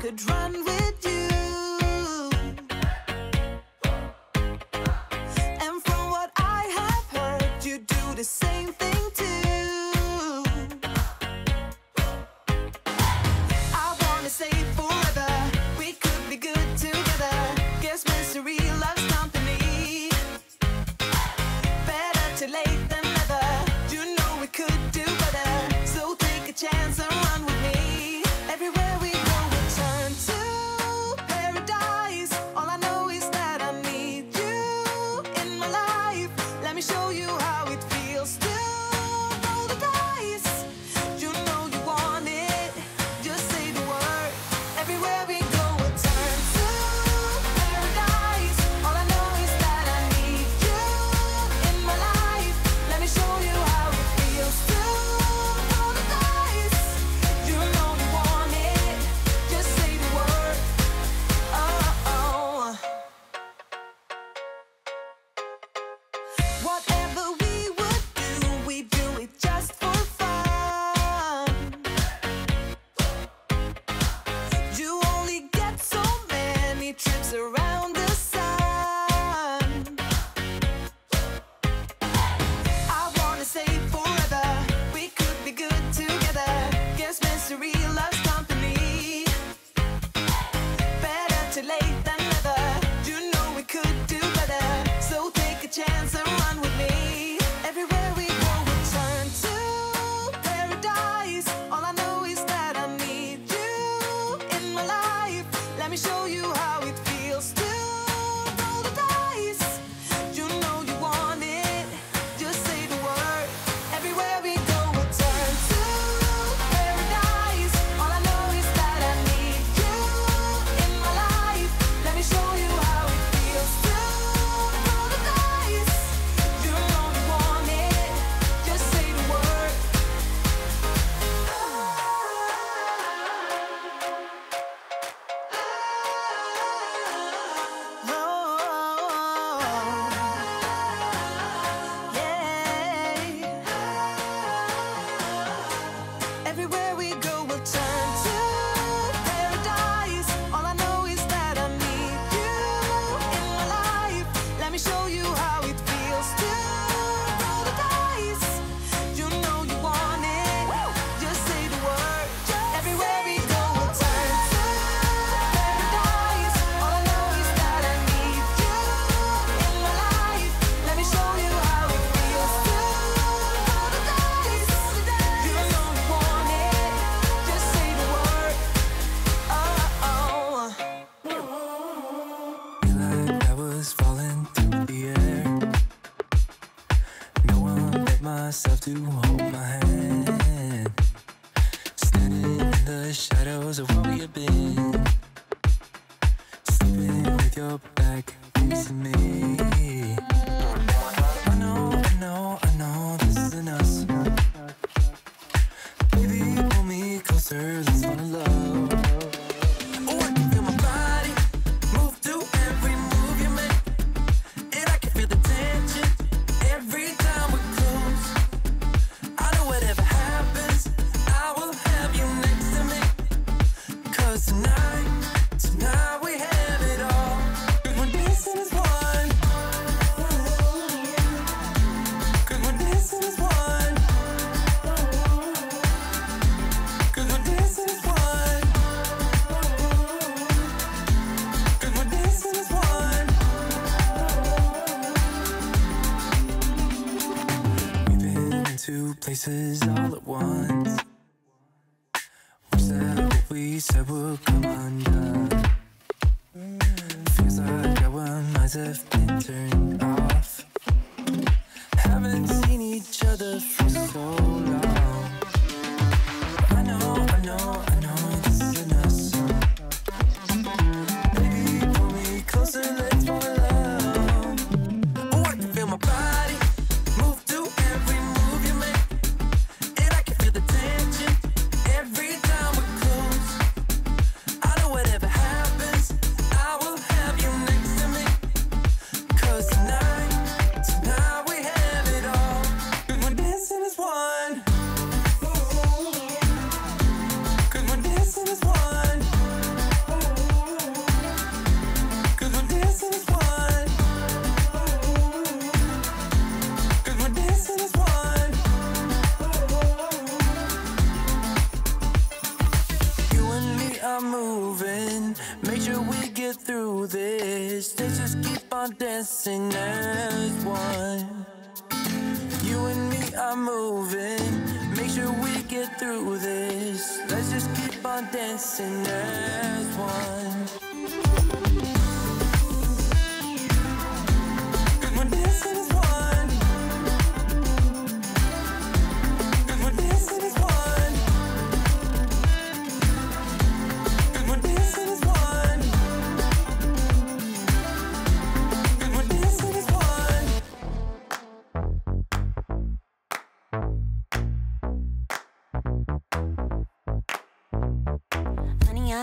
could run with you. And from what I have heard, you do the same thing too. I wanna say forever, we could be good together. Guess mystery loves company. Better too late than never. You know we could do better. So take a chance and run with me. Everywhere we go, we turn to paradise. All I know is that I need you in my life. Let me show you how it feels to roll the dice. You know you want it, just say the word. Everywhere we go, we turn to paradise. All I know is that I need you in my life. Let me show you how it feels to roll the dice. You know you want it, just say the word. Oh. Whatever we would do, we do it just for fun. You only get so many trips around the sun. I wanna say forever, we could be good together. Guess mystery loves company. Better too late than never. You know we could do better. So take a chance and run with me. Everywhere we go, we turn to paradise. All I know is that I need you in my life. Let me show you how it feels to roll the dice. You know you want it, just say the word. Everywhere we go, we turn to paradise. All I know is that I need you in my life. Let me show you how it feels to roll the dice. You know you want it, just say the word. Everywhere we go, we'll turn to paradise. All I know is that I need you in my life. Let me show you how it feels to roll the dice. You know you want it, just say the word. Everywhere we go, we'll turn to paradise. All I know is that I need you in my life. Let me show you how it feels to roll the dice. You know you want it, just say the word. Oh. Feel like I was falling through the air. No one but myself to hold my hand. Standing in the shadows of what we have been. Sleeping with your back facing me. I know this isn't us. Baby, pull me closer, let's fall in love. Oh, I can feel my body move to every move you make. And I can feel the tension every time we're close. I know whatever happens, I will have you next to me. 'Cause tonight we have it all. 'Cause we're dancing as one. 'Cause we're dancing as one. 'Cause we're dancing as one. 'Cause we're dancing as one. We've been into places all at once. Wish that what we said would come undone. Feels like our minds have been turned off. Haven't seen each other for so long. I know this isn't us. Baby, pull me closer, let's fall in love. Oh, I can feel my body move to every move you make. And I can feel the tension every time we're close. I know whatever happens, I will have you next to me. 'Cause tonight we have it all. 'Cause we're dancing as one. dancing as one. You and me are moving. Make sure we get through this. Let's just keep on dancing as one. 'Cause we're dancing as one. 'Cause we're dancing as one. 'Cause we're dancing as one. 'Cause we're dancing as one. Honey,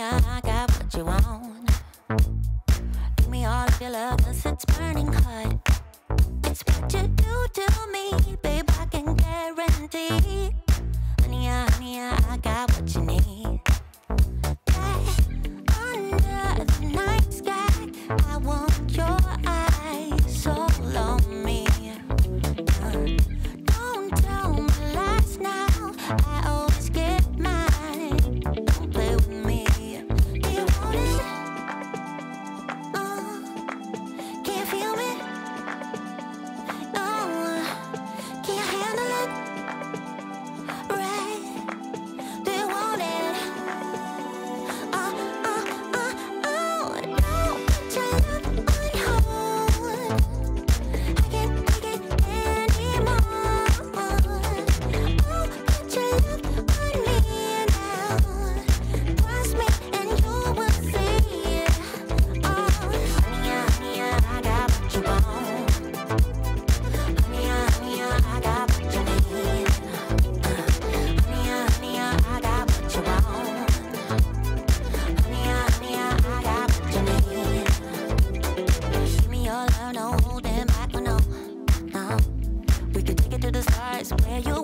I got what you want. Give me all of your love, 'cause it's burning hot. It's what you do to me, babe, I can guarantee. Honey, I got what you need. Under the night sky, I want your eyes all on me. Don't tell me lies now, I always get mine. Don't play with me. Do you want it? Can you feel me? Can you handle it? Right? Do you want it? Don't put your love on hold. I can't take it anymore. Oh, put your love on me now. Trust me and you will see. Oh, honey, I got what you want. Honey, I got what you need. Honey, I got what you want. Honey, I got what you need. Give me your love, no holding back, no. We could take it to the stars where you